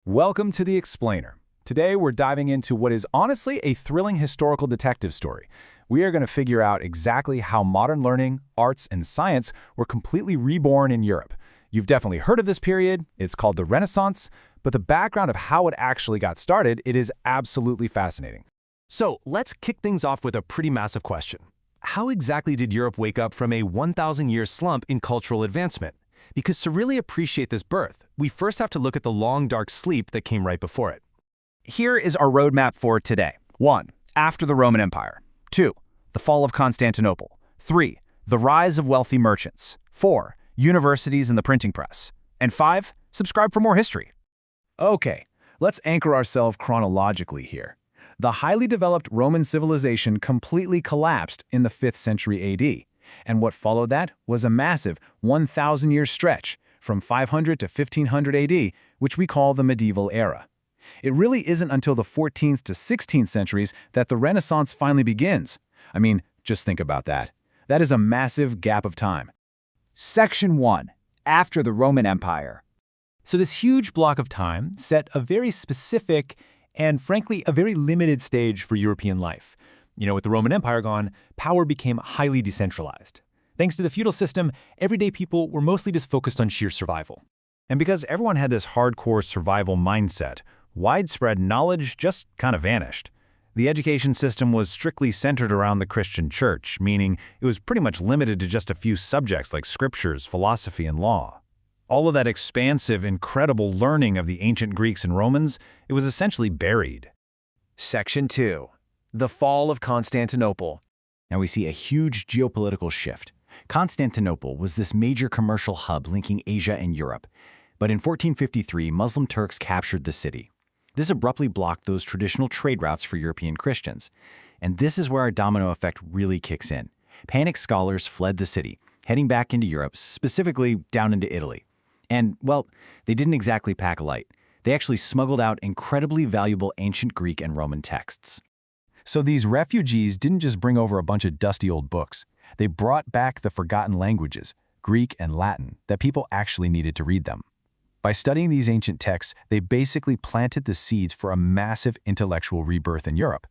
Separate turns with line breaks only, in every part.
Welcome to The Explainer. Today we're diving into what is honestly a thrilling historical detective story. We are going to figure out exactly how modern learning, arts, and science were completely reborn in Europe. You've definitely heard of this period. It's called the Renaissance, but the background of how it actually got started, it is absolutely fascinating.
So let's kick things off with a pretty massive question. How exactly did Europe wake up from a 1,000-year slump in cultural advancement? Because to really appreciate this birth, we first have to look at the long, dark sleep that came right before it.
Here is our roadmap for today. 1. After the Roman Empire. 2. The fall of Constantinople. 3. The rise of wealthy merchants. 4. Universities and the printing press. And 5. Subscribe for more history.
Okay, let's anchor ourselves chronologically here. The highly developed Roman civilization completely collapsed in the 5th century AD. And what followed that was a massive 1,000-year stretch from 500 to 1500 AD, which we call the medieval era. It really isn't until the 14th to 16th centuries that the Renaissance finally begins. I mean, just think about that. That is a massive gap of time.
Section 1. After the Roman Empire. So this huge block of time set a very specific and, frankly, a very limited stage for European life. With the Roman Empire gone, power became highly decentralized. Thanks to the feudal system, everyday people were mostly just focused on sheer survival.
And because everyone had this hardcore survival mindset, widespread knowledge just kind of vanished. The education system was strictly centered around the Christian church, meaning it was pretty much limited to just a few subjects like scriptures, philosophy, and law. All of that expansive, incredible learning of the ancient Greeks and Romans, it was essentially buried.
Section 2. The fall of Constantinople.
Now we see a huge geopolitical shift. Constantinople was this major commercial hub linking Asia and Europe. But in 1453, Muslim Turks captured the city. This abruptly blocked those traditional trade routes for European Christians. And this is where our domino effect really kicks in. Panicked scholars fled the city, heading back into Europe, specifically down into Italy. And, well, they didn't exactly pack light. They actually smuggled out incredibly valuable ancient Greek and Roman texts.
So these refugees didn't just bring over a bunch of dusty old books. They brought back the forgotten languages, Greek and Latin, that people actually needed to read them. By studying these ancient texts, they basically planted the seeds for a massive intellectual rebirth in Europe.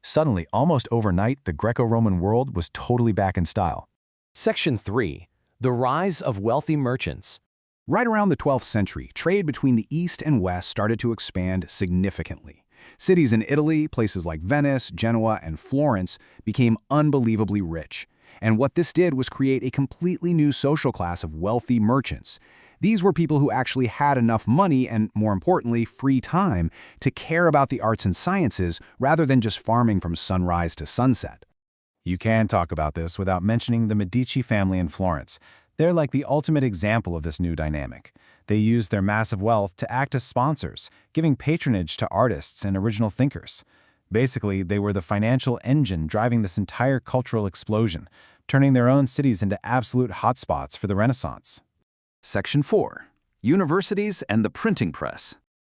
Suddenly, almost overnight, the Greco-Roman world was totally back in style.
Section 3. The rise of wealthy merchants.
Right around the 12th century, trade between the East and West started to expand significantly. Cities in Italy, places like Venice, Genoa, and Florence, became unbelievably rich. And what this did was create a completely new social class of wealthy merchants. These were people who actually had enough money and, more importantly, free time to care about the arts and sciences rather than just farming from sunrise to sunset.
You can talk about this without mentioning the Medici family in Florence. They're like the ultimate example of this new dynamic. They used their massive wealth to act as sponsors, giving patronage to artists and original thinkers. Basically, they were the financial engine driving this entire cultural explosion, turning their own cities into absolute hotspots for the Renaissance.
Section 4. Universities and the printing press.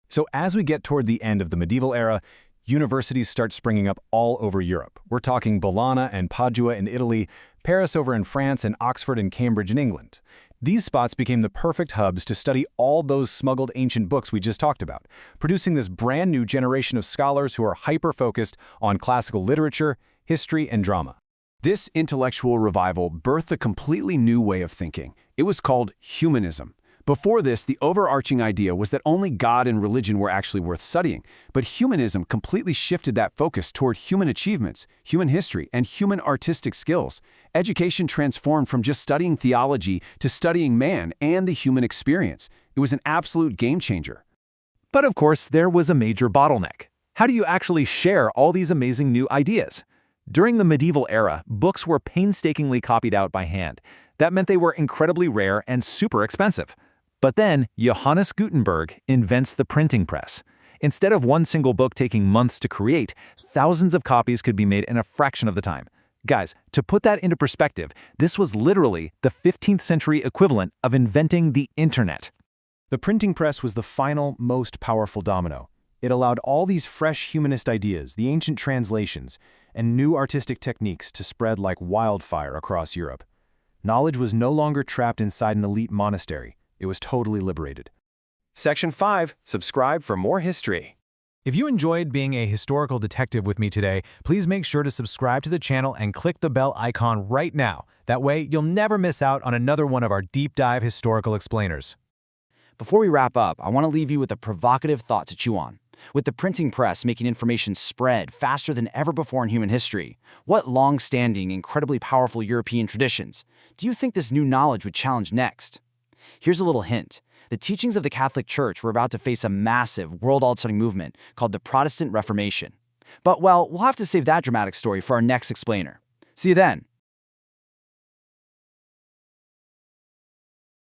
So as we get toward the end of the medieval era, universities start springing up all over Europe. We're talking Bologna and Padua in Italy, Paris over in France, and Oxford and Cambridge in England. These spots became the perfect hubs to study all those smuggled ancient books we just talked about, producing this brand new generation of scholars who are hyper-focused on classical literature, history, and drama.
This intellectual revival birthed a completely new way of thinking. It was called humanism. Before this, the overarching idea was that only God and religion were actually worth studying. But humanism completely shifted that focus toward human achievements, human history, and human artistic skills. Education transformed from just studying theology to studying man and the human experience. It was an absolute game changer.
But of course, there was a major bottleneck. How do you actually share all these amazing new ideas? During the medieval era, books were painstakingly copied out by hand. That meant they were incredibly rare and super expensive. But then, Johannes Gutenberg invents the printing press. Instead of one single book taking months to create, thousands of copies could be made in a fraction of the time. Guys, to put that into perspective, this was literally the 15th century equivalent of inventing the internet.
The printing press was the final, most powerful domino. It allowed all these fresh humanist ideas, the ancient translations, and new artistic techniques to spread like wildfire across Europe. Knowledge was no longer trapped inside an elite monastery. It was totally liberated.
Section 5. Subscribe for more history.
If you enjoyed being a historical detective with me today, please make sure to subscribe to the channel and click the bell icon right now. That way, you'll never miss out on another one of our deep dive historical explainers.
Before we wrap up, I want to leave you with a provocative thought to chew on. With the printing press making information spread faster than ever before in human history, what long-standing, incredibly powerful European traditions do you think this new knowledge would challenge next? Here's a little hint. The teachings of the Catholic Church were about to face a massive, world-altering movement called the Protestant Reformation. But, well, we'll have to save that dramatic story for our next explainer. See you then.